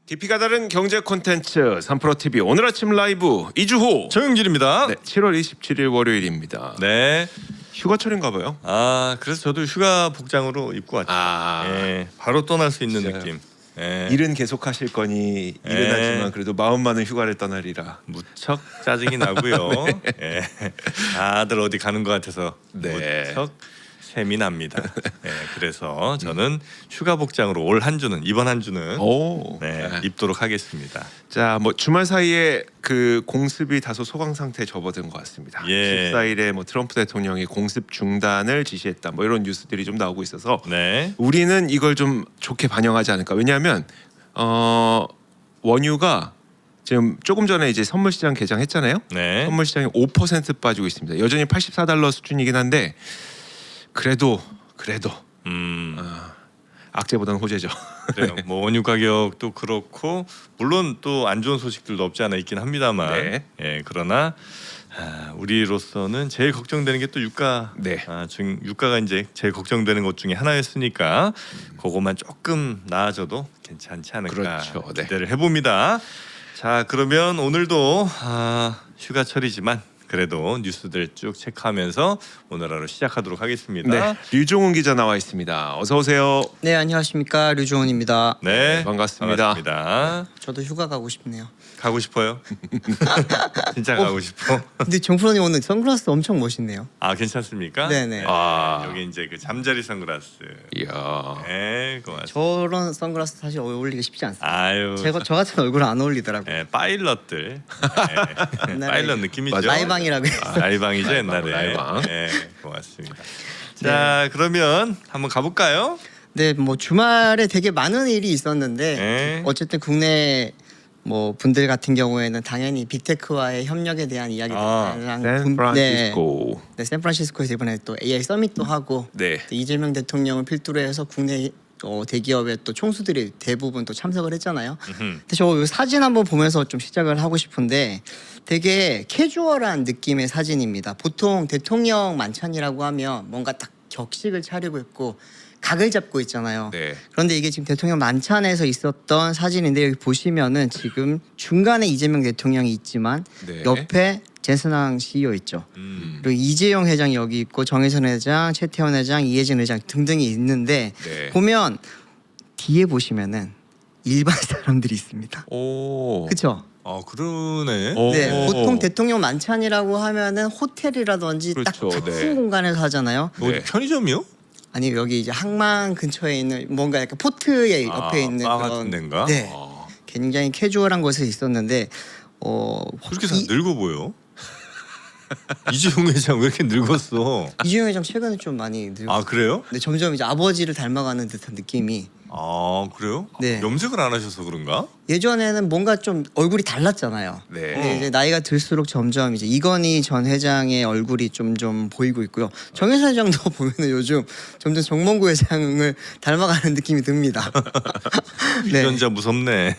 깊이가 다른 경제 콘텐츠 3프로TV 오늘 아침 라이브 이주호 정영진입니다. 네, 7월 27일 월요일입니다. 네. 휴가철인가 봐요. 아 그래서 저도 휴가 복장으로 입고 왔죠. 예, 바로 떠날 수 있는 진짜요? 느낌. 예. 일은 계속 하실 거니 일은 하지만 그래도 마음만은 휴가를 떠나리라. 무척 짜증이 나고요. 예. 다들 어디 가는 것 같아서 네. 무척 셈이 납니다. 예, 그래서 저는 휴가 복장으로 올 한 주는 이번 한 주는 오. 네, 입도록 하겠습니다. 자, 뭐 주말 사이에 그 공습이 다소 소강 상태에 접어든 것 같습니다. 예. 14일에 뭐 트럼프 대통령이 공습 중단을 지시했다. 뭐 이런 뉴스들이 좀 나오고 있어서 네. 우리는 이걸 좀 좋게 반영하지 않을까. 왜냐하면 원유가 지금 조금 전에 이제 선물 시장 개장했잖아요. 네. 선물 시장이 5% 빠지고 있습니다. 여전히 84달러 수준이긴 한데 그래도 악재보다는 호재죠. 그래요. 뭐 원유 가격도 그렇고 물론 또 안 좋은 소식들도 없지 않아 있긴 합니다만, 네. 예, 그러나 우리로서는 제일 걱정되는 게 또 유가. 네. 유가가 이제 제일 걱정되는 것 중에 하나였으니까 그것만 조금 나아져도 괜찮지 않을까 그렇죠. 네. 기대를 해봅니다. 자, 그러면 오늘도 휴가철이지만 그래도 뉴스들 쭉 체크하면서 오늘 하루 시작하도록 하겠습니다. 네, 류종훈 기자 나와 있습니다. 어서 오세요. 네, 안녕하십니까, 류종훈입니다. 네, 반갑습니다. 반갑습니다. 저도 휴가 가고 싶네요. 가고 싶어요? 진짜 가고 싶어? 근데 정프로님 오늘 선글라스 엄청 멋있네요. 아, 괜찮습니까? 네네. 여기 이제 그 잠자리 선글라스. 이야. 네, 고맙습니다. 저런 선글라스 사실 어울리기 쉽지 않습니다. 아유, 저 같은 얼굴 안 어울리더라고요. 네, 파일럿들. 네, 옛날에 파일럿 느낌이죠. 라이방이라고 해요. 라이방이죠 옛날에. 라이방. 네, 고맙습니다. 자, 그러면 한번 가볼까요? 네, 뭐 주말에 되게 많은 일이 있었는데 네. 어쨌든 국내 뭐 분들 같은 경우에는 당연히 빅테크와의 협력에 대한 이야기들 샌프란시스코. 네, 샌프란시스코에서 이번에 또 AI 서밋도 하고 네. 또 이재명 대통령을 필두로 해서 국내 대기업의 또 총수들이 대부분 또 참석을 했잖아요. 근데 저 사진 한번 보면서 좀 시작을 하고 싶은데 되게 캐주얼한 느낌의 사진입니다. 보통 대통령 만찬이라고 하면 뭔가 딱 격식을 차리고 있고 각을 잡고 있잖아요. 네. 그런데 이게 지금 대통령 만찬에서 있었던 사진인데 여기 보시면은 지금 중간에 이재명 대통령이 있지만 네. 옆에 젠슨항 CEO 있죠. 그리고 이재용 회장이 여기 있고 정의선 회장, 최태원 회장, 이해진 회장 등등이 있는데 네. 보면 뒤에 보시면은 일반 사람들이 있습니다. 오. 그렇죠? 아, 그러네. 오. 네, 보통 대통령 만찬이라고 하면은 호텔이라든지 그렇죠, 딱 네. 큰 공간에서 하잖아요. 네. 편의점이요? 아니 여기 이제 항만 근처에 있는 뭔가 약간 포트의 옆에 있는 바 그런 같은 데인가? 네, 굉장히 캐주얼한 곳에 있었는데 그렇게 다 늙어 보여. 이재용 회장 왜 이렇게 늙었어? 이재용 회장 최근에 좀 많이 늙었어요. 아, 그래요? 근데 점점 이제 아버지를 닮아가는 듯한 느낌이. 아, 그래요? 네. 염색을 안 하셔서 그런가? 예전에는 뭔가 좀 얼굴이 달랐잖아요. 네. 근데 이제 나이가 들수록 점점 이제 이건희 전 회장의 얼굴이 좀 보이고 있고요. 정혜선 회장도 보면은 요즘 점점 정몽구 회장을 닮아가는 느낌이 듭니다. 네. 유전자 무섭네.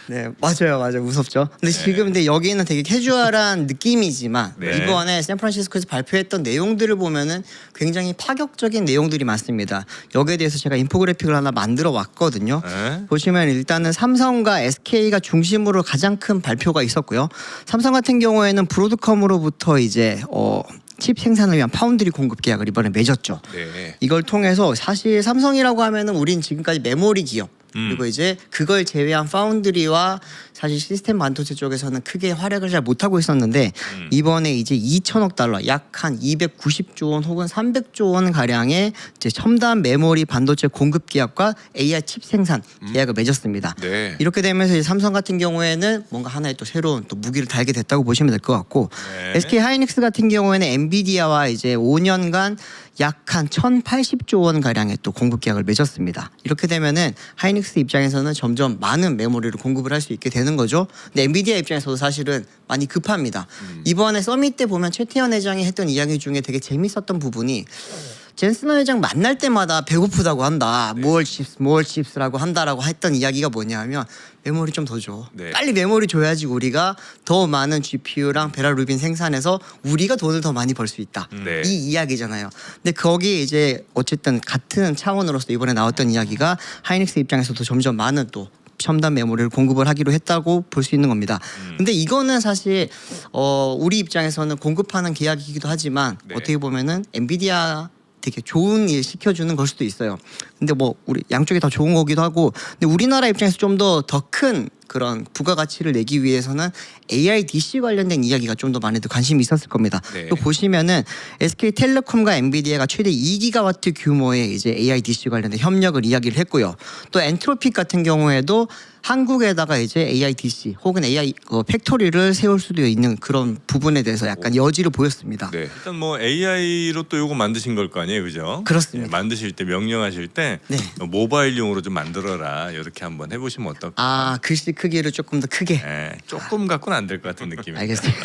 네, 맞아요, 무섭죠. 근데 지금 근데 여기는 되게 캐주얼한 느낌이지만 네. 이번에 샌프란시스코에서 발표했던 내용들을 보면은 굉장히 파격적인 내용들이 많습니다. 여기에 대해서 제가 인포그래픽을 하나 만들어 왔거든요. 네. 보시면 일단은 삼성과 SK가 중심으로 가장 큰 발표가 있었고요. 삼성 같은 경우에는 브로드컴으로부터 이제 칩 생산을 위한 파운드리 공급 계약을 이번에 맺었죠. 네. 이걸 통해서 사실 삼성이라고 하면은 우린 지금까지 메모리 기업 그리고 이제 그걸 제외한 파운드리와 사실 시스템 반도체 쪽에서는 크게 활약을 잘 못하고 있었는데 이번에 이제 2천억 달러 약 한 290조 원 혹은 300조 원 가량의 이제 첨단 메모리 반도체 공급 계약과 AI 칩 생산 계약을 맺었습니다. 네. 이렇게 되면서 이제 삼성 같은 경우에는 뭔가 하나의 또 새로운 또 무기를 달게 됐다고 보시면 될 것 같고 네. SK 하이닉스 같은 경우에는 엔비디아와 이제 5년간 약 한 1,080조 원 가량의 또 공급 계약을 맺었습니다. 이렇게 되면은 하이닉스 입장에서는 점점 많은 메모리를 공급을 할 수 있게 되는 거죠. 근데 엔비디아 입장에서도 사실은 많이 급합니다. 이번에 서밋 때 보면 최태원 회장이 했던 이야기 중에 되게 재밌었던 부분이 젠슨 회장 만날 때마다 배고프다고 한다. more chips라고 한다라고 했던 이야기가 뭐냐면 메모리 좀 더 줘. 네. 빨리 메모리 줘야지 우리가 더 많은 GPU랑 베라루빈 생산해서 우리가 돈을 더 많이 벌 수 있다. 네. 이 이야기잖아요. 근데 거기에 이제 어쨌든 같은 차원으로서 이번에 나왔던 이야기가 하이닉스 입장에서도 점점 많은 또 첨단 메모리를 공급을 하기로 했다고 볼 수 있는 겁니다. 근데 이거는 사실 우리 입장에서는 공급하는 계약이기도 하지만 네. 어떻게 보면은 엔비디아 되게 좋은 일 시켜주는 걸 수도 있어요. 근데 뭐 우리 양쪽이 더 좋은 거기도 하고, 근데 우리나라 입장에서 좀 더 큰 그런 부가가치를 내기 위해서는 AIDC 관련된 이야기가 좀 더 많이들 관심이 있었을 겁니다. 네. 또 보시면은 SK텔레콤과 엔비디아가 최대 2기가와트 규모의 이제 AIDC 관련된 협력을 이야기를 했고요. 또 엔트로픽 같은 경우에도 한국에다가 이제 AIDC 혹은 AI 팩토리를 세울 수도 있는 그런 부분에 대해서 약간 여지를 보였습니다. 네. 일단 뭐 AI로 또 요거 만드신 걸 거 아니에요, 그죠? 그렇습니다. 예, 만드실 때 명령하실 때 네. 모바일용으로 좀 만들어라 이렇게 한번 해보시면 어떨까? 아, 글씨 크기를 조금 더 크게. 예, 조금 갖고는 안 될 것 같은 느낌이. 알겠습니다.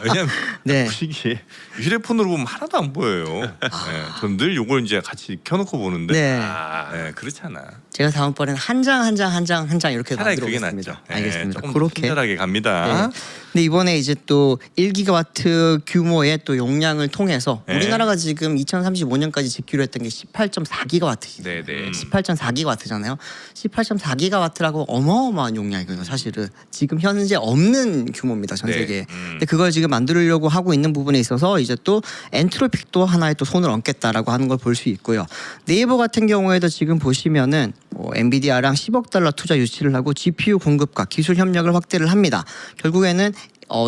왜냐면 네. 보시기에 휴대폰으로 보면 하나도 안 보여요. 예, 전 늘 요걸 이제 같이 켜놓고 보는데 네. 예, 그렇잖아. 제가 다음번에는 한 장 이렇게 차라리 그게 만들어보겠습니다. 낫죠. 예, 알겠습니다. 조금 그렇게. 친절하게 갑니다. 네. 근데 이번에 이제 또 1기가와트 규모의 또 용량을 통해서 네. 우리나라가 지금 2035년까지 짓기로 했던 게 18.4기가와트시죠. 네, 네. 18.4기가와트잖아요. 18.4기가와트라고 어마어마한 용량이거든요. 사실은 지금 현재 없는 규모입니다. 전 네. 세계에. 근데 그걸 지금 만들려고 하고 있는 부분에 있어서 이제 또 엔트로픽도 하나의 또 손을 얹겠다라고 하는 걸 볼 수 있고요. 네이버 같은 경우에도 지금 보시면은 엔비디아랑 10억 달러 투자 유치를 하고 GPU 공급과 기술 협력을 확대를 합니다. 결국에는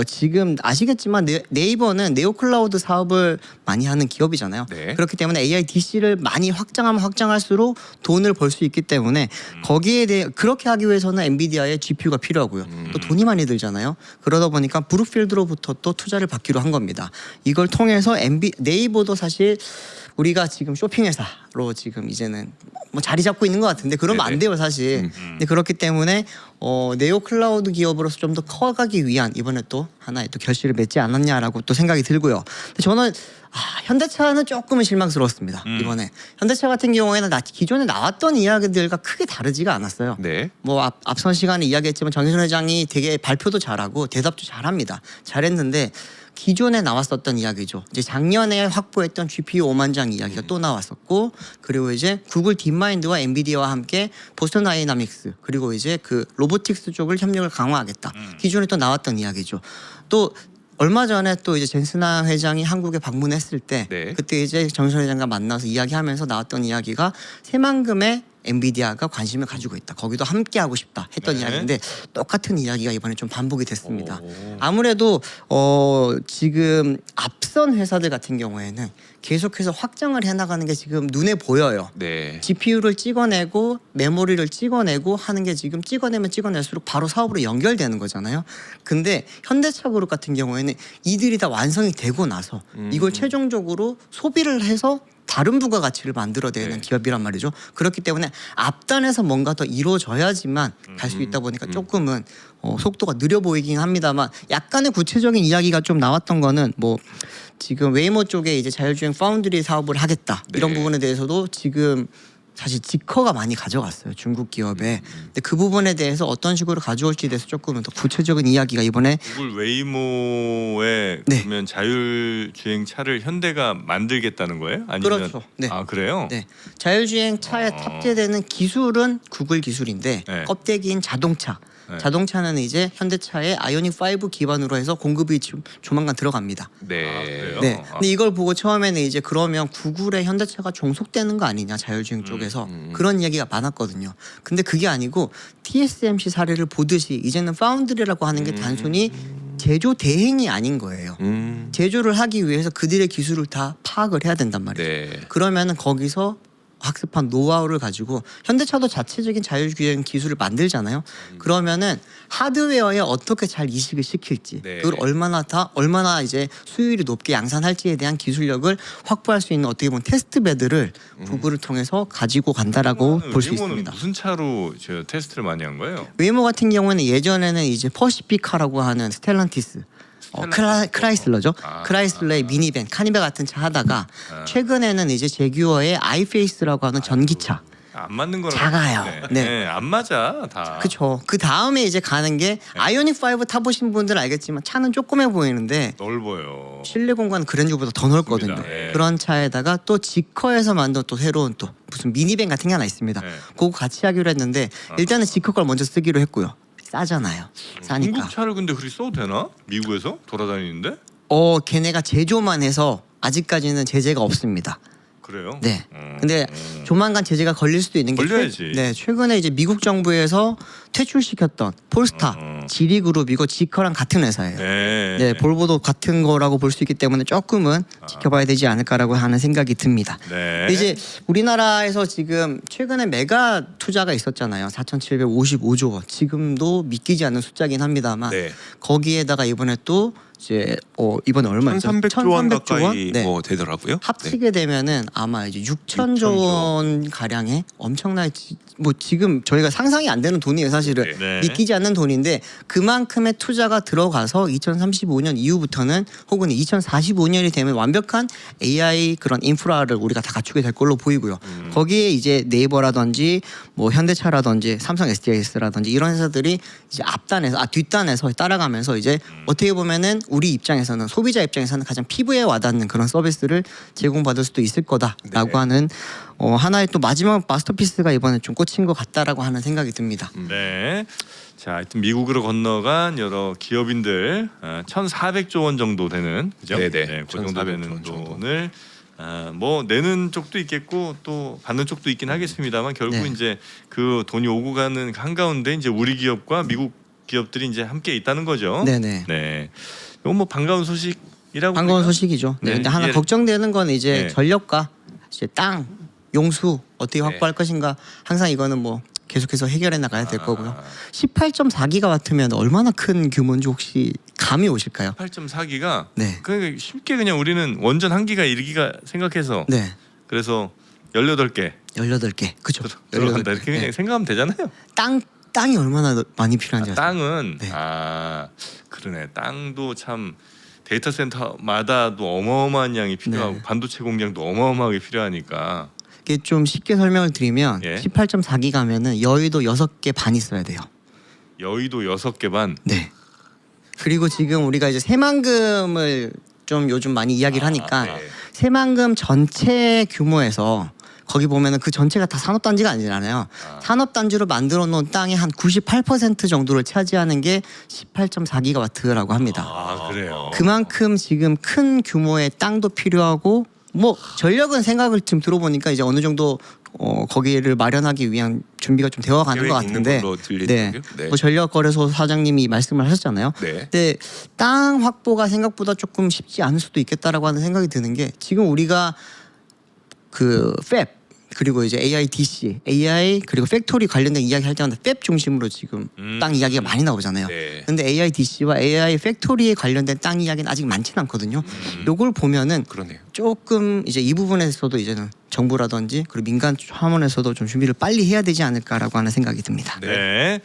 지금 아시겠지만 네이버는 네오클라우드 사업을 많이 하는 기업이잖아요. 네. 그렇기 때문에 AIDC를 많이 확장하면 확장할수록 돈을 벌 수 있기 때문에 거기에 대해 그렇게 하기 위해서는 엔비디아의 GPU가 필요하고요. 또 돈이 많이 들잖아요. 그러다 보니까 브룩필드로부터 또 투자를 받기로 한 겁니다. 이걸 통해서 네이버도 사실 우리가 지금 쇼핑 회사로 지금 이제는 뭐 자리 잡고 있는 것 같은데 그러면 안 돼요 사실. 근데 그렇기 때문에 네오 클라우드 기업으로서 좀 더 커가기 위한 이번에 또 하나의 또 결실을 맺지 않았냐라고 또 생각이 들고요. 근데 저는 현대차는 조금은 실망스러웠습니다. 이번에 현대차 같은 경우에는 기존에 나왔던 이야기들과 크게 다르지가 않았어요. 네. 뭐 앞선 시간에 이야기했지만 정의선 회장이 되게 발표도 잘하고 대답도 잘합니다. 잘했는데 기존에 나왔었던 이야기죠. 이제 작년에 확보했던 GPU 5만 장 이야기가 또 나왔었고, 그리고 이제 구글 딥마인드와 엔비디아와 함께 보스턴 다이나믹스 그리고 이제 그 로보틱스 쪽을 협력을 강화하겠다. 기존에 또 나왔던 이야기죠. 또 얼마 전에 또 이제 젠스나 회장이 한국에 방문했을 때 네. 그때 이제 정의선 회장과 만나서 이야기하면서 나왔던 이야기가 새만금의 엔비디아가 관심을 가지고 있다. 거기도 함께 하고 싶다 했던 네. 이야기인데 똑같은 이야기가 이번에 좀 반복이 됐습니다. 오. 아무래도 지금 앞선 회사들 같은 경우에는 계속해서 확장을 해나가는 게 지금 눈에 보여요. 네. GPU를 찍어내고 메모리를 찍어내고 하는 게 지금 찍어내면 찍어낼수록 바로 사업으로 연결되는 거잖아요. 근데 현대차 그룹 같은 경우에는 이들이 다 완성이 되고 나서 이걸 최종적으로 소비를 해서 다른 부가가치를 만들어내는 네. 기업이란 말이죠. 그렇기 때문에 앞단에서 뭔가 더 이루어져야지만 갈 수 있다 보니까 조금은 속도가 느려 보이긴 합니다만 약간의 구체적인 이야기가 좀 나왔던 거는 뭐 지금 웨이모 쪽에 이제 자율주행 파운드리 사업을 하겠다 이런 네. 부분에 대해서도 지금 사실 지커가 많이 가져갔어요. 중국 기업에. 근데 그 부분에 대해서 어떤 식으로 가져올지에 대해서 조금은 더 구체적인 이야기가 이번에 구글 웨이모에 네. 그러면 자율주행 차를 현대가 만들겠다는 거예요? 아니면 그렇죠. 네. 아 그래요? 네. 자율주행 차에 탑재되는 기술은 구글 기술인데 네. 껍데기인 자동차. 네. 자동차는 이제 현대차의 아이오닉 5 기반으로 해서 공급이 조만간 들어갑니다. 네. 아, 그래요? 네. 근데 이걸 보고 처음에는 이제 그러면 구글의 현대차가 종속되는 거 아니냐 자율주행 쪽에서 그런 이야기가 많았거든요. 근데 그게 아니고 TSMC 사례를 보듯이 이제는 파운드리라고 하는 게 단순히 제조 대행이 아닌 거예요. 제조를 하기 위해서 그들의 기술을 다 파악을 해야 된단 말이죠. 네. 그러면은 거기서 학습한 노하우를 가지고 현대차도 자체적인 자율주행 기술을 만들잖아요. 그러면은 하드웨어에 어떻게 잘 이식을 시킬지, 네. 그걸 얼마나 이제 수율이 높게 양산할지에 대한 기술력을 확보할 수 있는 어떻게 보면 테스트 베드를 구글을 통해서 가지고 간다라고 볼 수 웨이모는 있습니다. 무슨 차로 저 테스트를 많이 한 거예요? 웨이모 같은 경우에는 예전에는 이제 퍼시피카라고 하는 스텔란티스 크라이슬러죠. 크라이슬러의 미니밴, 카니발 같은 차 하다가 최근에는 이제 제규어의 아이페이스라고 하는 전기차. 안 맞는 거는 작아요. 네. 안 맞아 다. 그렇죠. 그 다음에 이제 가는 게 아이오닉 5 타보신 분들은 알겠지만 차는 조그매 보이는데 넓어요. 실내 공간은 그랜저보다 더 넓거든요. 맞습니다. 네. 그런 차에다가 또 지커에서 만든 또 새로운 또 무슨 미니밴 같은 게 하나 있습니다. 네. 그거 같이 하기로 했는데 일단은 지커 걸 먼저 쓰기로 했고요. 싸잖아요. 싸니까. 중국 차를 근데 그리 써도 되나? 미국에서 돌아다니는데? 걔네가 제조만 해서 아직까지는 제재가 없습니다. 그래요? 네. 근데 조만간 제재가 걸릴 수도 있는 게 걸려야지. 최근에 이제 미국 정부에서 퇴출시켰던 폴스타, 지리그룹 이거 지커랑 같은 회사예요. 네, 볼보도 같은 거라고 볼 수 있기 때문에 조금은 지켜봐야 되지 않을까라고 하는 생각이 듭니다. 네. 근데 이제 우리나라에서 지금 최근에 메가 투자가 있었잖아요. 4,755조 원. 지금도 믿기지 않는 숫자긴 합니다만 네. 거기에다가 이번에 또 이제 이번에 얼마였죠? 1,300조 원 1,300조 원? 가까이 네. 뭐 되더라고요. 합치게 되면은 아마 이제 6천조 6,000조 원 가량의 엄청나게 뭐 지금 저희가 상상이 안 되는 돈이에요 사실은. 네. 믿기지 않는 돈인데 그만큼의 투자가 들어가서 2035년 이후부터는 혹은 2045년이 되면 완벽한 AI 그런 인프라를 우리가 다 갖추게 될 걸로 보이고요. 거기에 이제 네이버라든지 뭐 현대차라든지 삼성 SDS라든지 이런 회사들이 이제 뒷단에서 따라가면서 이제 어떻게 보면은 우리 입장에서는 소비자 입장에서는 가장 피부에 와닿는 그런 서비스를 제공받을 수도 있을 거다라고 네. 하는 하나의 또 마지막 마스터피스가 이번에 좀 꽂힌 것 같다라고 하는 생각이 듭니다. 네. 자, 하여튼 미국으로 건너간 여러 기업인들 1,400조 원 정도 되는 그죠? 네네. 네, 그 정도 1,400조 되는 원 정도. 돈을 뭐 내는 쪽도 있겠고 또 받는 쪽도 있긴 하겠습니다만 결국 네. 이제 그 돈이 오고 가는 한가운데 이제 우리 기업과 미국 기업들이 이제 함께 있다는 거죠. 네네. 네. 이건 뭐 반가운 소식이라고 반가운 우리가- 소식이죠. 네. 네. 근데 하나 예. 걱정되는 건 이제 네. 전력과 이제 땅, 용수 어떻게 네. 확보할 것인가. 항상 이거는 뭐 계속해서 해결해 나가야 될 아. 거고요. 18.4기가와트면 얼마나 큰 규모인지 혹시 감이 오실까요? 8.4기가 네. 그러니까 쉽게 그냥 우리는 원전 1기가 1기가 생각해서 네. 그래서 18개 18개. 그죠. 들어간다 이렇게 그냥 생각하면 되잖아요. 땅이 얼마나 많이 필요한지 아세요? 땅은 네. 그러네. 땅도 참 데이터 센터마다도 어마어마한 양이 필요하고 네. 반도체 공장도 어마어마하게 필요하니까 이게 좀 쉽게 설명을 드리면 예. 18.4기가면은 여의도 6개 반 있어야 돼요. 여의도 6개 반. 네. 그리고 지금 우리가 이제 새만금을 좀 요즘 많이 이야기를 하니까 네. 새만금 전체 규모에서 거기 보면은 그 전체가 다 산업단지가 아니잖아요. 산업단지로 만들어 놓은 땅의 한 98% 정도를 차지하는 게 18.4기가와트라고 합니다. 그래요. 그만큼 지금 큰 규모의 땅도 필요하고 뭐 전력은 생각을 좀 들어보니까 이제 어느 정도 거기를 마련하기 위한 준비가 좀 되어가는 것 계획 있는 같은데 걸로 들리더라고요. 네. 뭐 전력거래소 사장님이 말씀을 하셨잖아요. 네. 근데 땅 확보가 생각보다 조금 쉽지 않을 수도 있겠다라고 하는 생각이 드는 게 지금 우리가 그 팹 그리고 이제 AI/DC, AI 그리고 팩토리 관련된 이야기 할 때마다 팹 중심으로 지금 땅 이야기가 많이 나오잖아요. 네. 근데 AI/DC와 AI 팩토리에 관련된 땅 이야기는 아직 많지는 않거든요. 요걸 보면은 그러네요. 조금 이제 이 부분에서도 이제는 정부라든지 그리고 민간 차원에서도 좀 준비를 빨리 해야 되지 않을까라고 하는 생각이 듭니다. 네.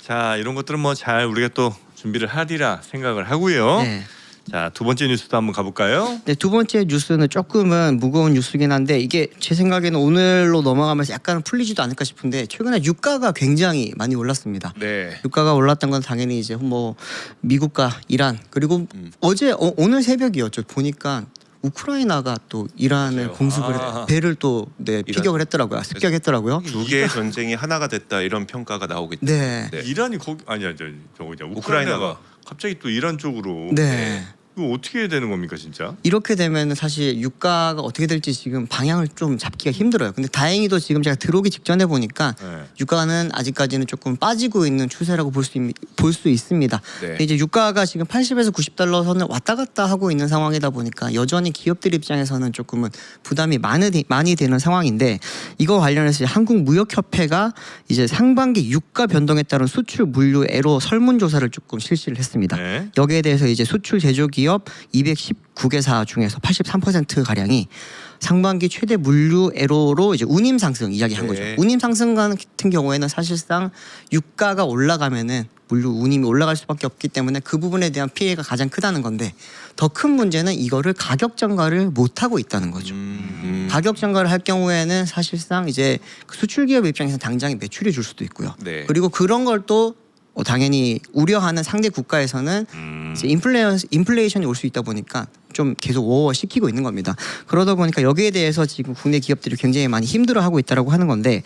자, 이런 것들은 뭐 잘 우리가 또 준비를 하리라 생각을 하고요. 네. 자, 두 번째 뉴스도 한번 가볼까요? 네, 두 번째 뉴스는 조금은 무거운 뉴스긴 한데 이게 제 생각에는 오늘로 넘어가면서 약간 풀리지도 않을까 싶은데 최근에 유가가 굉장히 많이 올랐습니다. 네. 유가가 올랐던 건 당연히 이제 뭐 미국과 이란 그리고 어제 오늘 새벽이었죠. 보니까 우크라이나가 또 이란을 맞아요. 공습을 배를 또 피격을 했더라고요. 습격했더라고요. 두 개의 전쟁이 하나가 됐다 이런 평가가 나오겠죠. 네. 네. 이란이 거기 아니야 저거냐 우크라이나가. 우크라이나가 갑자기 또 이란 쪽으로 네. 이거 어떻게 해야 되는 겁니까 진짜? 이렇게 되면 사실 유가가 어떻게 될지 지금 방향을 좀 잡기가 힘들어요. 근데 다행히도 지금 제가 들어오기 직전에 보니까 네. 유가는 아직까지는 조금 빠지고 있는 추세라고 볼 수 있습니다. 네. 근데 이제 유가가 지금 80에서 90달러 선을 왔다 갔다 하고 있는 상황이다 보니까 여전히 기업들 입장에서는 조금은 부담이 많이 되는 상황인데 이거 관련해서 한국무역협회가 이제 상반기 유가 변동에 따른 수출 물류 애로 설문조사를 조금 실시를 했습니다. 네. 여기에 대해서 이제 수출 제조 기업 219개사 중에서 83% 가량이 상반기 최대 물류 애로로 이제 운임 상승 이야기한 네. 거죠. 운임 상승 같은 경우에는 사실상 유가가 올라가면은 물류 운임이 올라갈 수밖에 없기 때문에 그 부분에 대한 피해가 가장 크다는 건데 더 큰 문제는 이거를 가격 전가를 못 하고 있다는 거죠. 가격 전가를 할 경우에는 사실상 이제 그 수출 기업 입장에서 당장에 매출이 줄 수도 있고요. 네. 그리고 그런 걸 또 당연히 우려하는 상대 국가에서는 이제 인플레이션이 올 수 있다 보니까 좀 계속 워워 시키고 있는 겁니다. 그러다 보니까 여기에 대해서 지금 국내 기업들이 굉장히 많이 힘들어하고 있다라고 하는 건데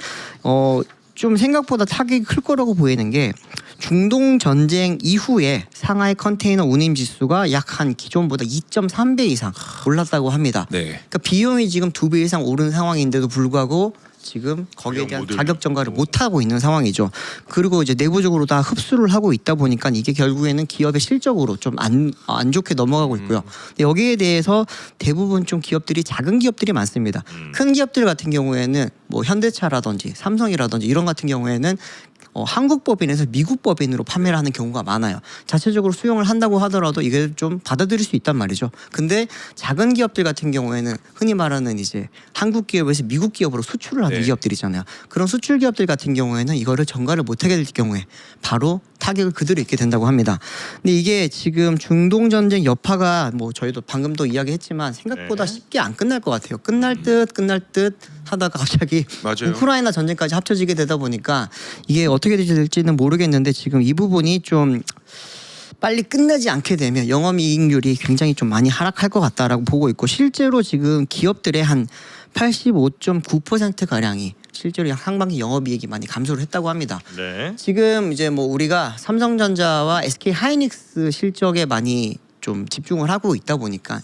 좀 생각보다 타격이 클 거라고 보이는 게 중동 전쟁 이후에 상하이 컨테이너 운임 지수가 약 한 기존보다 2.3배 이상 올랐다고 합니다. 네. 그러니까 비용이 지금 2배 이상 오른 상황인데도 불구하고 지금 거기에 가격 대한 모델. 가격 전가를 못 하고 있는 상황이죠. 그리고 이제 내부적으로 다 흡수를 하고 있다 보니까 이게 결국에는 기업의 실적으로 좀 안 좋게 넘어가고 있고요. 근데 여기에 대해서 대부분 좀 기업들이 작은 기업들이 많습니다. 큰 기업들 같은 경우에는 뭐 현대차라든지 삼성이라든지 이런 같은 경우에는 한국 법인에서 미국 법인으로 판매를 하는 경우가 많아요. 자체적으로 수용을 한다고 하더라도 이게 좀 받아들일 수 있단 말이죠. 근데 작은 기업들 같은 경우에는 흔히 말하는 이제 한국 기업에서 미국 기업으로 수출을 하는 네. 기업들이잖아요. 그런 수출 기업들 같은 경우에는 이거를 전가를 못하게 될 경우에 바로 타격을 그대로 입게 된다고 합니다. 근데 이게 지금 중동 전쟁 여파가 뭐 저희도 방금도 이야기했지만 생각보다 네. 쉽게 안 끝날 것 같아요. 끝날 듯 하다가 갑자기 맞아요. 우크라이나 전쟁까지 합쳐지게 되다 보니까 이게 어떻게 될지는 모르겠는데 지금 이 부분이 좀 빨리 끝나지 않게 되면 영업이익률이 굉장히 좀 많이 하락할 것 같다라고 보고 있고 실제로 지금 기업들의 한 85.9% 가량이 실제로 상반기 영업이익이 많이 감소를 했다고 합니다. 네. 지금 이제 뭐 우리가 삼성전자와 SK 하이닉스 실적에 많이 좀 집중을 하고 있다 보니까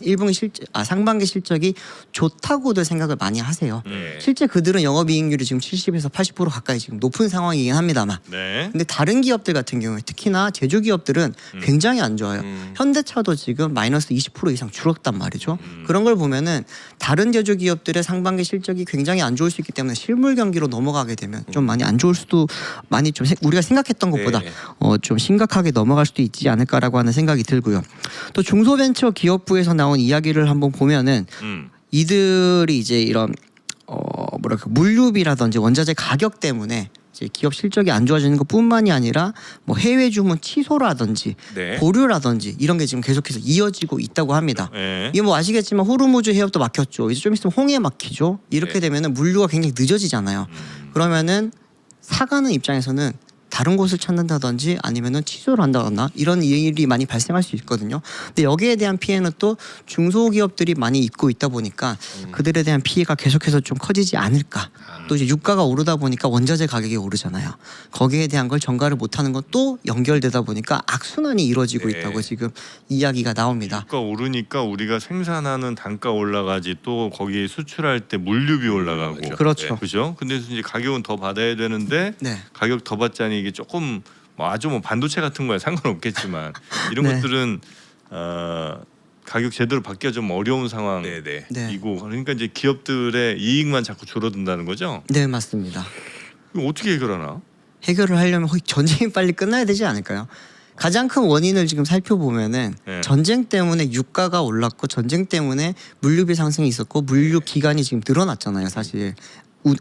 상반기 실적이 좋다고들 생각을 많이 하세요. 네. 실제 그들은 영업이익률이 지금 70에서 80% 가까이 지금 높은 상황이긴 합니다만. 네. 근데 다른 기업들 같은 경우에 특히나 제조기업들은 굉장히 안 좋아요. 현대차도 지금 마이너스 20% 이상 줄었단 말이죠. 그런 걸 보면은 다른 제조기업들의 상반기 실적이 굉장히 안 좋을 수 있기 때문에 실물 경기로 넘어가게 되면 좀 많이 안 좋을 수도 많이 좀 우리가 생각했던 것보다 네. 좀 심각하게 넘어갈 수도 있지 않을까라고 하는 생각이 들고요. 또 중소벤처기업부에서 나온 이야기를 한번 보면은 이들이 이제 이런 물류비라든지 원자재 가격 때문에 이제 기업 실적이 안 좋아지는 것뿐만이 아니라 뭐 해외 주문 취소라든지 네. 보류라든지 이런 게 지금 계속해서 이어지고 있다고 합니다. 네. 이게 뭐 아시겠지만 호르무즈 해협도 막혔죠. 이제 좀 있으면 홍해 막히죠. 이렇게 네. 되면은 물류가 굉장히 늦어지잖아요. 그러면은 사가는 입장에서는 다른 곳을 찾는다든지 아니면은 취소를 한다거나 이런 일이 많이 발생할 수 있거든요. 근데 여기에 대한 피해는 또 중소기업들이 많이 입고 있다 보니까 그들에 대한 피해가 계속해서 좀 커지지 않을까. 또 이제 유가가 오르다 보니까 원자재 가격이 오르잖아요. 거기에 대한 걸 전가를 못하는 건 또 연결되다 보니까 악순환이 이루어지고 네. 있다고 지금 이야기가 나옵니다. 물가 오르니까 우리가 생산하는 단가 올라가지 또 거기 수출할 때 물류비 올라가고 그렇죠. 그죠? 근데 이제 가격은 더 받아야 되는데 네. 가격 더 받자니 이게 조금 뭐 아주 뭐 반도체 같은 거야 상관없겠지만 이런 네. 것들은 가격 제대로 받기가 좀 어려운 상황이고 네. 네. 그러니까 이제 기업들의 이익만 자꾸 줄어든다는 거죠. 네, 맞습니다. 이거 어떻게 해결하나? 해결을 하려면 거의 전쟁이 빨리 끝나야 되지 않을까요? 가장 큰 원인을 지금 살펴보면은 네. 전쟁 때문에 유가가 올랐고 전쟁 때문에 물류비 상승이 있었고 물류 기간이 지금 늘어났잖아요. 사실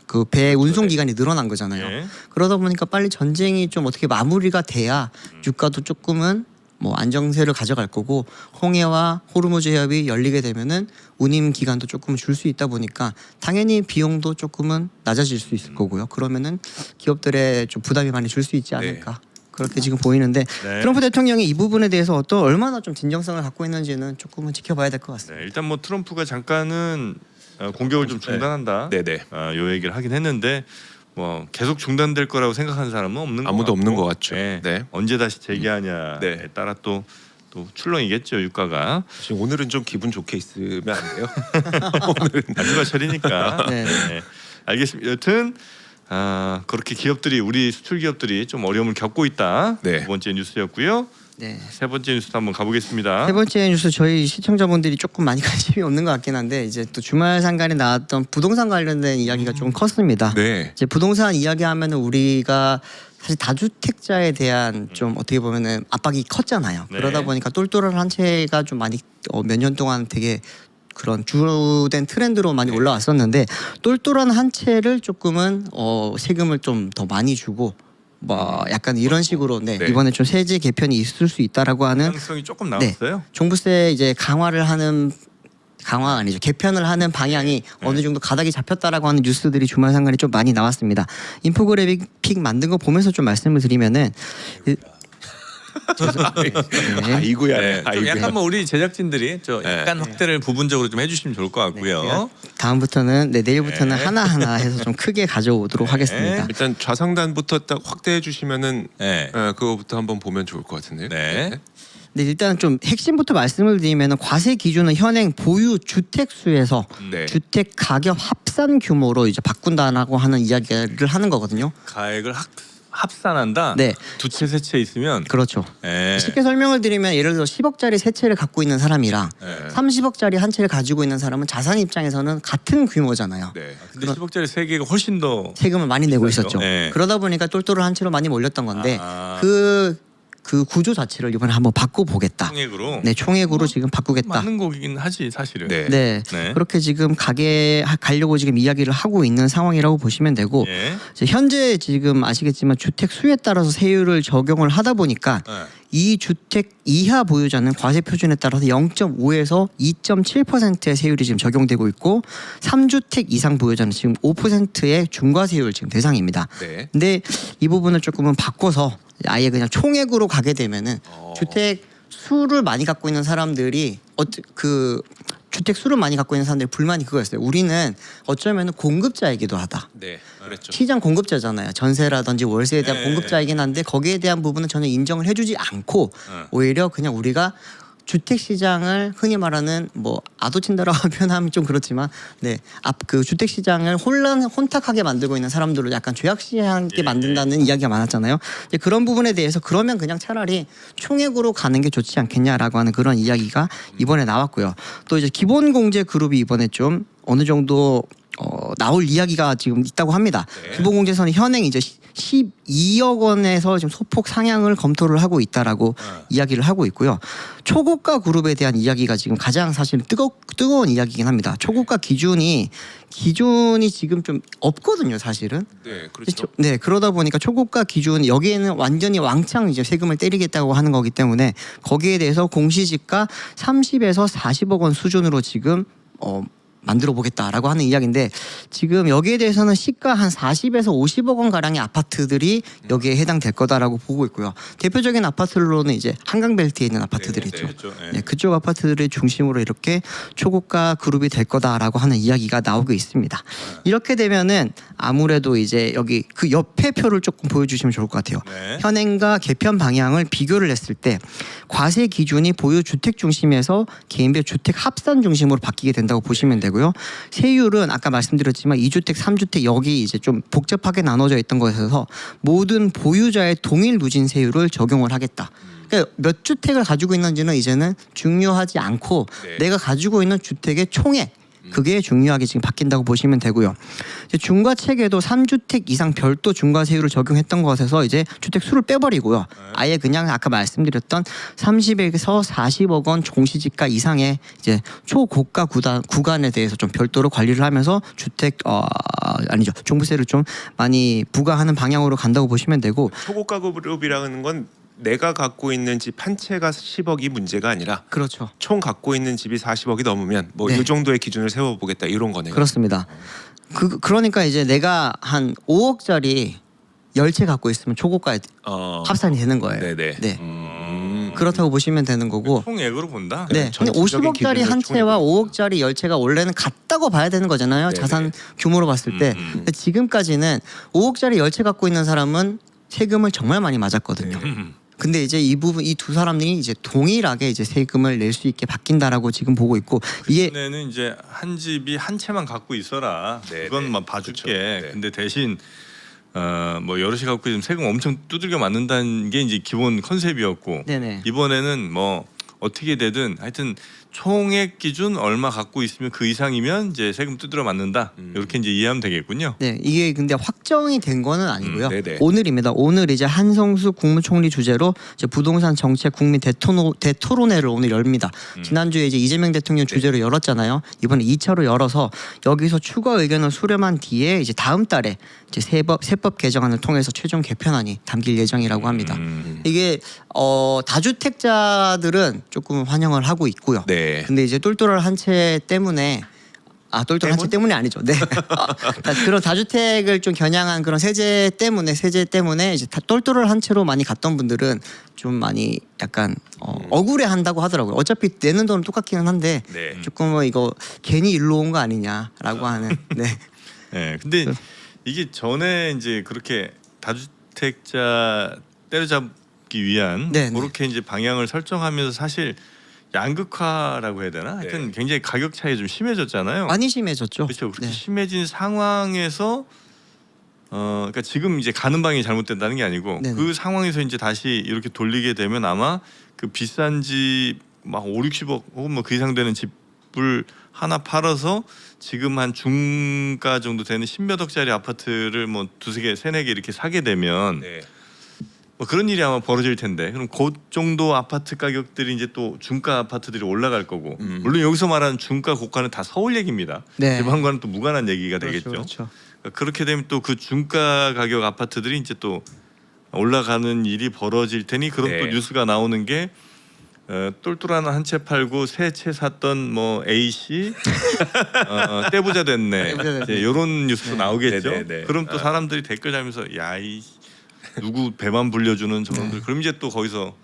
그 배 운송 기간이 늘어난 거잖아요. 네. 그러다 보니까 빨리 전쟁이 좀 어떻게 마무리가 돼야 유가도 조금은 뭐 안정세를 가져갈 거고 홍해와 호르무즈 해협이 열리게 되면은 운임 기간도 조금 줄 수 있다 보니까 당연히 비용도 조금은 낮아질 수 있을 거고요. 그러면은 기업들의 좀 부담이 많이 줄 수 있지 않을까. 그렇게 지금 보이는데 네. 트럼프 대통령이 이 부분에 대해서 얼마나 좀 진정성을 갖고 있는지는 조금은 지켜봐야 될 것 같습니다. 네, 일단 뭐 트럼프가 잠깐은 공격을 좀 중단한다. 네네. 요 얘기를 하긴 했는데 뭐 계속 중단될 거라고 생각하는 사람은 없는 아무도 것 같고. 없는 것 같죠. 네. 네. 언제 다시 재개하냐에 네. 따라 또 출렁이겠죠 유가가. 지금 오늘은 좀 기분 좋게 있으면 안 돼요? 휴가철이니까. 네. 네. 알겠습니다. 여튼 그렇게 기업들이 우리 수출 기업들이 좀 어려움을 겪고 있다. 네. 두 번째 뉴스였고요. 네. 세 번째 뉴스도 한번 가보겠습니다. 세 번째 뉴스 저희 시청자분들이 조금 많이 관심이 없는 것 같긴 한데 이제 또 주말 상간에 나왔던 부동산 관련된 이야기가 좀 컸습니다. 네. 이제 부동산 이야기하면은 우리가 사실 다주택자에 대한 좀 어떻게 보면은 압박이 컸잖아요. 네. 그러다 보니까 똘똘한 한 채가 좀 많이 몇 년 동안 되게 그런 주된 트렌드로 많이 올라왔었는데 똘똘한 한 채를 조금은 세금을 좀 더 많이 주고 뭐 약간 이런 식으로 네, 네. 이번에 좀 세제 개편이 있을 수 있다라고 하는 가능성이 조금 나왔어요. 종부세 이제 강화를 하는 강화 아니죠 개편을 하는 방향이 어느 정도 가닥이 잡혔다라고 하는 뉴스들이 주말 상간에 좀 많이 나왔습니다. 인포그래픽 만든 거 보면서 좀 말씀을 드리면은 네. 아이고야. 네, 좀 아이고야. 약간 뭐 우리 제작진들이 저 네. 약간 확대를 부분적으로 좀 해주시면 좋을 것 같고요. 다음부터는 내일부터는 네. 하나하나 해서 좀 크게 가져오도록 네. 하겠습니다. 일단 좌상단부터 딱 확대해 주시면은 네. 그거부터 한번 보면 좋을 것 같은데요. 네. 네, 일단 좀 핵심부터 말씀을 드리면 과세 기준은 현행 보유 주택 수에서 네. 주택 가격 합산 규모로 이제 바꾼다라고 하는 이야기를 하는 거거든요. 가액을 합산한다. 네. 두 채 세 채 있으면 그렇죠. 네. 쉽게 설명을 드리면 예를 들어 10억짜리 세 채를 갖고 있는 사람이랑 네. 30억짜리 한 채를 가지고 있는 사람은 자산 입장에서는 같은 규모잖아요. 네. 근데 10억짜리 세 개가 훨씬 더 세금을 많이 내고 비싸죠. 있었죠. 네. 그러다 보니까 똘똘을 한 채로 많이 몰렸던 건데 아. 그 구조 자체를 이번에 한번 바꿔보겠다. 총액으로 네, 총액으로 지금 바꾸겠다. 맞는 거긴 하지 사실은. 네. 네, 네. 그렇게 지금 가려고 지금 이야기를 하고 있는 상황이라고 보시면 되고 예. 이제 현재 지금 아시겠지만 주택 수에 따라서 세율을 적용을 하다 보니까 네. 이 주택 이하 보유자는 과세 표준에 따라서 0.5에서 2.7%의 세율이 지금 적용되고 있고 3주택 이상 보유자는 지금 5%의 중과세율 지금 대상입니다. 네. 근데 이 부분을 조금은 바꿔서 아예 그냥 총액으로 가게 되면은 주택 수를 많이 갖고 있는 사람들이 그 주택 수를 많이 갖고 있는 사람들의 불만이 그거였어요. 우리는 어쩌면 공급자이기도 하다. 네. 그랬죠. 시장 공급자잖아요. 전세라든지 월세에 대한 네. 공급자이긴 한데 거기에 대한 부분은 전혀 인정을 해주지 않고 오히려 그냥 우리가 주택 시장을 흔히 말하는 뭐 아도친다라고 표현하면 좀 그렇지만 그 주택 시장을 혼탁하게 만들고 있는 사람들을 약간 죄악시하게 만든다는 이야기가 많았잖아요. 이제 그런 부분에 대해서 그러면 그냥 차라리 총액으로 가는 게 좋지 않겠냐라고 하는 그런 이야기가 이번에 나왔고요. 또 이제 기본공제 그룹이 이번에 좀 어느 정도 나올 이야기가 지금 있다고 합니다. 네. 기본공제선이 현행 이제 12억 원에서 지금 소폭 상향을 검토를 하고 있다라고 이야기를 하고 있고요. 초고가 그룹에 대한 이야기가 지금 가장 사실 뜨거운 이야기이긴 합니다. 초고가 기준이 지금 좀 없거든요, 사실은. 네. 그렇죠. 네, 그러다 보니까 초고가 기준 여기에는 완전히 왕창 이제 세금을 때리겠다고 하는 거기 때문에 거기에 대해서 공시지가 30에서 40억 원 수준으로 지금 만들어 보겠다라고 하는 이야기인데 지금 여기에 대해서는 시가 한 40에서 50억 원 가량의 아파트들이 여기에 해당될 거다라고 보고 있고요. 대표적인 아파트로는 이제 한강벨트에 있는 아파트들이 있죠. 그렇죠. 예. 네, 그쪽 아파트들을 중심으로 이렇게 초고가 그룹이 될 거다라고 하는 이야기가 나오고 있습니다. 이렇게 되면은 아무래도 이제 여기 그 옆에 표를 조금 보여주시면 좋을 것 같아요. 네. 현행과 개편 방향을 비교를 했을 때 과세 기준이 보유 주택 중심에서 개인별 주택 합산 중심으로 바뀌게 된다고 보시면 되고요. 세율은 아까 말씀드렸지만 2주택, 3주택 여기 이제 좀 복잡하게 나눠져 있던 것에서 모든 보유자의 동일 누진 세율을 적용을 하겠다. 그러니까 몇 주택을 가지고 있는지는 이제는 중요하지 않고 네. 내가 가지고 있는 주택의 총액 그게 중요하게 지금 바뀐다고 보시면 되고요. 이제 중과책에도 3주택 이상 별도 중과세율을 적용했던 것에서 이제 주택 수를 빼버리고요. 아예 그냥 아까 말씀드렸던 30에서 40억 원 공시지가 이상의 이제 초고가 구간에 대해서 좀 별도로 관리를 하면서 주택 아니죠 종부세를 좀 많이 부과하는 방향으로 간다고 보시면 되고 초고가 그룹이라는 건 내가 갖고 있는 집 한 채가 10억이 문제가 아니라 그렇죠. 총 갖고 있는 집이 40억이 넘으면 뭐 네. 이 정도의 기준을 세워보겠다 이런 거네요. 그렇습니다. 그러니까 이제 내가 한 5억짜리 10채 갖고 있으면 초고가에 합산이 되는 거예요. 네네. 네. 음. 그렇다고 보시면 되는 거고 총액으로 본다. 네. 근데 전체적인 50억짜리 기준을 한 채와 총액으로. 5억짜리 10채가 원래는 같다고 봐야 되는 거잖아요. 네네. 자산 규모로 봤을 때. 근데 지금까지는 5억짜리 10채 갖고 있는 사람은 세금을 정말 많이 맞았거든요. 근데 이제 이 두 사람들이 이제 동일하게 이제 세금을 낼 수 있게 바뀐다라고 지금 보고 있고 이게 이번에는 이제 한 집이 한 채만 갖고 있어라. 네, 그건만 네. 봐줄게. 그렇죠. 네. 근데 대신 뭐 여럿이 갖고 있으면 세금 엄청 두들겨 맞는다는 게 이제 기본 컨셉이었고 네네. 이번에는 뭐 어떻게 되든 하여튼 총액 기준 얼마 갖고 있으면 그 이상이면 이제 세금 두드려 맞는다. 이렇게 이제 이해하면 되겠군요. 네, 이게 근데 확정이 된 거는 아니고요. 네네. 오늘입니다. 오늘 이제 한성수 국무총리 주재로 이제 부동산 정책 국민 대토론회를 오늘 열립니다. 지난주에 이제 이재명 대통령 주재로 열었잖아요. 이번에 2차로 열어서 여기서 추가 의견을 수렴한 뒤에 이제 다음 달에 이제 세법 개정안을 통해서 최종 개편안이 담길 예정이라고 합니다. 이게 다주택자들은 조금 환영을 하고 있고요. 네. 근데 이제 똘똘한 한 채 때문에 똘똘한 채 때문이 아니죠. 네. 그런 다주택을 좀 겨냥한 그런 세제 때문에 이제 다 똘똘한 한 채로 많이 갔던 분들은 좀 많이 약간 억울해한다고 하더라고요. 어차피 내는 돈은 똑같기는 한데 네. 조금은 이거 괜히 일로 온 거 아니냐라고 하는. 네. 네, 근데 이게 전에 이제 그렇게 다주택자 때려잡기 위한 네, 네. 그렇게 이제 방향을 설정하면서 사실 양극화라고 해야 되나? 하여튼 네. 굉장히 가격 차이 좀 심해졌잖아요. 많이 심해졌죠. 그렇죠. 그렇게 네. 심해진 상황에서 그러니까 지금 이제 가는 방이 잘못된다는 게 아니고 네네. 그 상황에서 이제 다시 이렇게 돌리게 되면 아마 그 비싼 집 막 5, 60억 혹은 뭐 그 이상 되는 집을 하나 팔아서 지금 한 중가 정도 되는 10몇억짜리 아파트를 뭐 두세 개, 세네 개 이렇게 사게 되면 네. 뭐 그런 일이 아마 벌어질 텐데 그럼 그 정도 아파트 가격들이 이제 또 중가 아파트들이 올라갈 거고 물론 여기서 말하는 중가 고가는 다 서울 얘기입니다. 네. 지방과는 또 무관한 얘기가 되겠죠. 그렇죠. 그러니까 그렇게 되면 또 그 중가 가격 아파트들이 이제 또 올라가는 일이 벌어질 테니 그럼 또 네. 뉴스가 나오는 게 똘똘한 한 채 팔고 새 채 샀던 뭐 A 씨 떼부자 됐네. 떼부자 됐네. 이제 이런 뉴스도 나오겠죠. 네, 네, 네. 그럼 또 사람들이 댓글 달면서 야이 누구 배만 불려주는 저놈들. 그럼 이제 또 거기서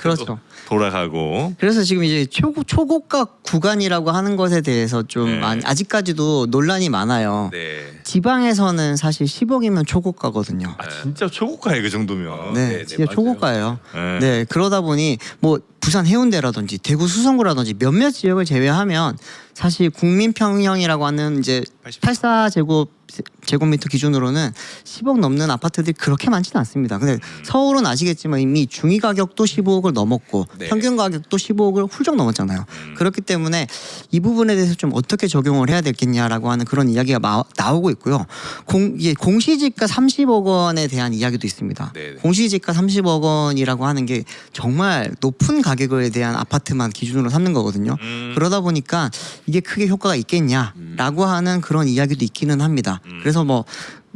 그렇죠. 돌아가고. 그래서 지금 이제 초고가 구간이라고 하는 것에 대해서 좀 네. 아직까지도 논란이 많아요. 네. 지방에서는 사실 10억이면 초고가거든요. 아 진짜 초고가에 그 정도면. 네, 네, 네, 진짜 맞아요. 초고가예요. 네. 네, 그러다 보니 뭐 부산 해운대라든지 대구 수성구라든지 몇몇 지역을 제외하면 사실 국민 평형이라고 하는 이제 84제곱미터 기준으로는 10억 넘는 아파트들이 그렇게 많지는 않습니다. 근데 서울은 아시겠지만 이미 중위 가격도 15억을 넘었고 네. 평균 가격도 15억을 훌쩍 넘었잖아요. 그렇기 때문에 이 부분에 대해서 좀 어떻게 적용을 해야 되겠냐라고 하는 그런 이야기가 나오고 있고요. 공시지가 30억 원에 대한 이야기도 있습니다. 네. 공시지가 30억 원이라고 하는 게 정말 높은 가격에 대한 아파트만 기준으로 삼는 거거든요. 그러다 보니까 이게 크게 효과가 있겠냐라고 하는 그런 이야기도 있기는 합니다. 그래서 뭐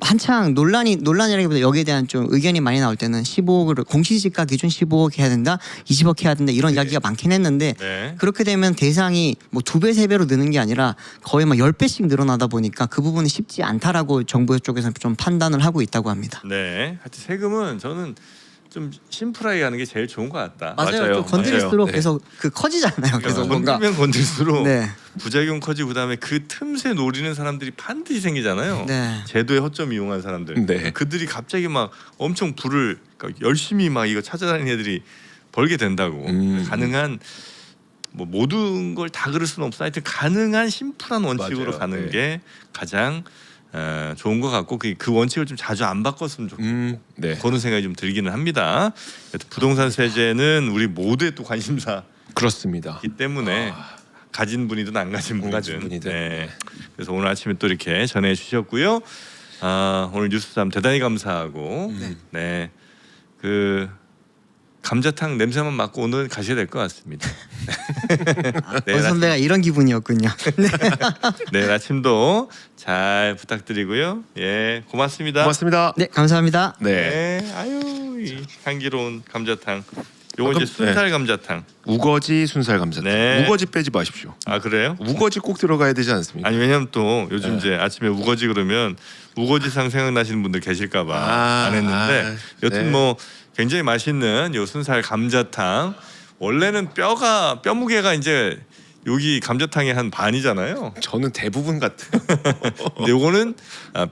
한창 논란이라기보다 여기에 대한 좀 의견이 많이 나올 때는 15억을 공시지가 기준 15억 해야 된다, 20억 해야 된다 이런 이야기가 많긴 했는데 네. 그렇게 되면 대상이 뭐 2배, 3배로 느는 게 아니라 거의 막 10배씩 늘어나다 보니까 그 부분이 쉽지 않다라고 정부 쪽에서 좀 판단을 하고 있다고 합니다. 네. 하여튼 세금은 저는 좀 심플하게 하는 게 제일 좋은 것 같다. 맞아요. 또 건드릴수록 네. 계속 그 커지잖아요. 계속 뭔가 건들면 건들수록 네. 부작용 커지고 그다음에 그 틈새 노리는 사람들이 반드시 생기잖아요. 네. 제도의 허점 이용한 사람들. 네. 그들이 갑자기 막 엄청 불을 그러니까 열심히 막 이거 찾아다니는 애들이 벌게 된다고. 가능한 뭐 모든 걸 다 그럴 수는 없어. 하여튼 가능한 심플한 원칙으로 맞아요. 가는 네. 게 가장 좋은 것 같고 그 원칙을 좀 자주 안 바꿨으면 좋겠고 네. 그런 생각이 좀 들기는 합니다. 여튼 부동산 세제는 우리 모두의 또 관심사이기 그렇습니다. 때문에 가진 분이든 안 가진 안 분이든. 가진 분이든. 네. 그래서 오늘 아침에 또 이렇게 전해 주셨고요. 오늘 뉴스삼 대단히 감사하고 네. 그 감자탕 냄새만 맡고 오늘 가셔야 될 것 같습니다. 원 선배가 이런 기분이었군요. 네. 내일 아침도 잘 부탁드리고요. 예, 고맙습니다. 고맙습니다. 네, 감사합니다. 네. 네, 아유 이 향기로운 감자탕. 요거 이제 네. 순살 감자탕. 우거지 순살 감자탕. 네. 우거지 빼지 마십시오. 아 그래요? 우거지 꼭 들어가야 되지 않습니까? 아니 왜냐면 또 요즘 이제 아침에 우거지 그러면 우거지상 생각나시는 분들 계실까봐 안 했는데 여튼 네. 뭐 굉장히 맛있는 요 순살 감자탕. 원래는 뼈 무게가 이제 여기 감자탕의 한 반이잖아요. 저는 대부분 같아요. 근데 요거는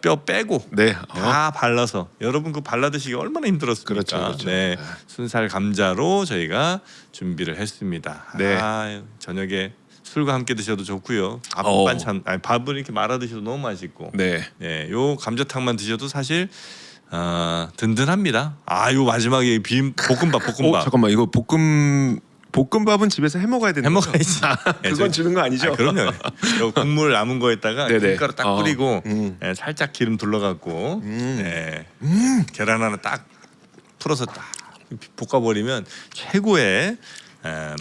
뼈 빼고 네. 다 발라서 여러분 그 발라 드시기 얼마나 힘들었습니까? 그렇죠, 그렇죠. 네, 순살 감자로 저희가 준비를 했습니다. 네. 저녁에 술과 함께 드셔도 좋고요. 밥 반찬, 밥을 이렇게 말아 드셔도 너무 맛있고. 네. 네, 요 감자탕만 드셔도 사실 든든합니다. 요 마지막에 볶음밥. 잠깐만 이거 볶음밥은 집에서 해 먹어야 되는 거죠? 해먹어야지. 그건 주는 거 아니죠? 그럼요. 요 국물 남은 거에다가 네네. 김가루 딱 뿌리고 음. 살짝 기름 둘러갖고 계란 하나 딱 풀어서 딱 볶아버리면 최고의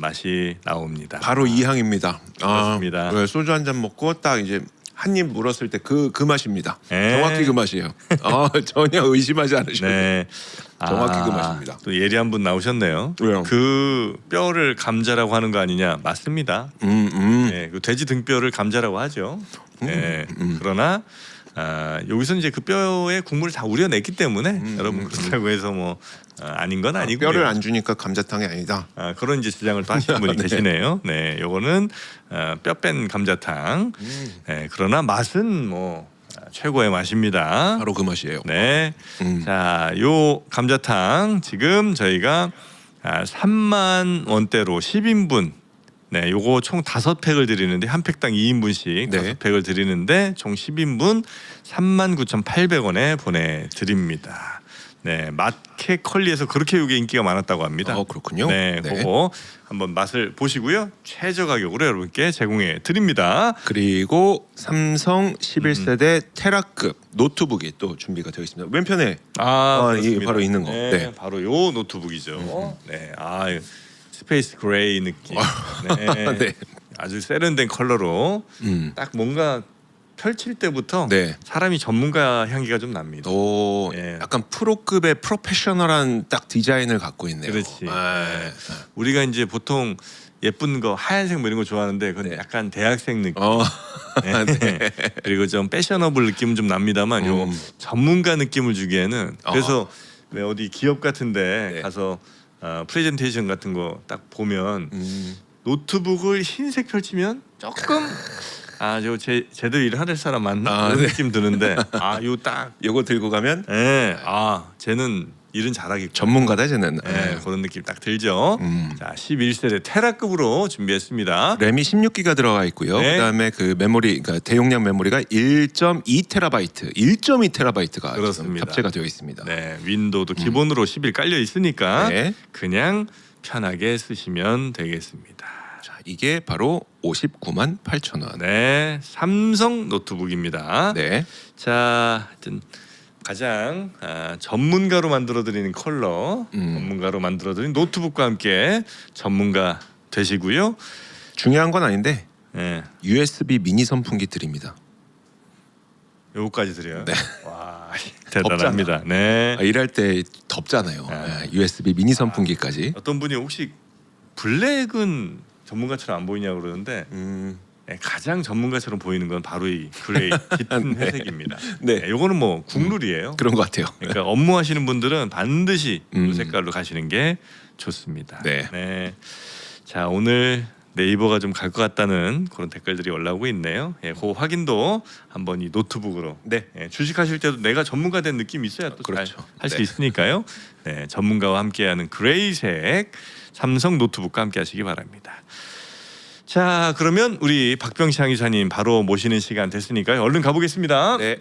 맛이 나옵니다. 바로 이 향입니다. 그렇습니다. 네, 소주 한 잔 먹고 딱 이제 한 입 물었을 때 그 맛입니다. 네. 정확히 그 맛이에요. 전혀 의심하지 않으셔도 돼요. 네. 정확히 그 맛입니다. 또 예리한 분 나오셨네요. 왜요? 그 뼈를 감자라고 하는 거 아니냐? 맞습니다. 네, 그 돼지 등뼈를 감자라고 하죠. 네, 그러나 여기서 이제 그 뼈의 국물을 다 우려냈기 때문에 여러분 그렇다고 해서 뭐 아닌 건 아니고요. 뼈를 안 주니까 감자탕이 아니다. 그런 이제 주장을 또 하시는 분이 네. 계시네요. 네, 요거는 뼈 뺀 감자탕. 네, 그러나 맛은 뭐 최고의 맛입니다. 바로 그 맛이에요. 네. 음. 자, 요 감자탕 지금 저희가 3만 원대로 10인분. 네, 요거 총 5팩을 드리는데 한 팩당 2인분씩 네. 5팩을 드리는데 총 10인분 39,800원에 보내 드립니다. 네, 마켓 컬리에서 그렇게 이게 인기가 많았다고 합니다. 그렇군요. 네, 그거 한번 맛을 보시고요. 최저 가격으로 여러분께 제공해 드립니다. 그리고 삼성 11세대 테라급 노트북이 또 준비가 되어 있습니다. 왼편에 그렇습니다. 이게 바로 있는 거. 네, 네. 바로 요 노트북이죠. 네, 스페이스 그레이 느낌. 네. 네. 아주 세련된 컬러로 딱 뭔가 펼칠 때부터 네. 사람이 전문가 향기가 좀 납니다. 또 예. 약간 프로급의 프로페셔널한 딱 디자인을 갖고 있네요. 그렇지. 네. 우리가 이제 보통 예쁜 거 하얀색 뭐 이런 거 좋아하는데 그건 네. 약간 대학생 느낌. 네. 그리고 좀 패셔너블 느낌은 좀 납니다만 요 전문가 느낌을 주기에는 그래서 왜 어디 기업 같은데 네. 가서 프레젠테이션 같은 거 딱 보면 노트북을 흰색 펼치면 조금 저 제대로 일을 할 사람 맞나 그런 네. 느낌 드는데 요 딱 요거 들고 가면 쟤는 일은 잘하겠고 전문가다 쟤는. 네, 그런 느낌 딱 들죠. 자, 11세대 테라급으로 준비했습니다. 램이 16기가 들어가 있고요. 네. 그다음에 그 메모리, 그러니까 대용량 메모리가 1.2테라바이트, 1.2테라바이트가 그렇습니다. 탑재가 되어 있습니다. 네, 윈도우도 기본으로 11 깔려 있으니까 네. 그냥 편하게 쓰시면 되겠습니다. 자, 이게 바로 59만 8천 원. 네, 삼성 노트북입니다. 네. 자, 하여튼 가장 전문가로 만들어드리는 컬러, 전문가로 만들어드린 노트북과 함께 전문가 되시고요. 중요한 건 아닌데 네, USB 미니 선풍기 드립니다. 요거까지 드려요. 네. 와, 대단합니다. 네. 일할 때 덥잖아요. USB 미니 선풍기까지. 어떤 분이 혹시 블랙은 전문가처럼 안 보이냐고 그러는데 가장 전문가처럼 보이는 건 바로 이 그레이 짙은 회색입니다. 네. 요거는 뭐 국룰이에요. 그런 것 같아요. 그러니까 업무하시는 분들은 반드시 이 색깔로 가시는 게 좋습니다. 네. 자, 오늘 네이버가 좀 갈 것 같다는 그런 댓글들이 올라오고 있네요. 그 확인도 한번 이 노트북으로. 네. 주식하실 때도 내가 전문가 된 느낌이 있어야 또 잘 그렇죠. 할 수 네. 있으니까요. 네, 전문가와 함께하는 그레이색 삼성 노트북과 함께하시기 바랍니다. 자, 그러면 우리 박병창 기자님 바로 모시는 시간 됐으니까요. 얼른 가보겠습니다. 네.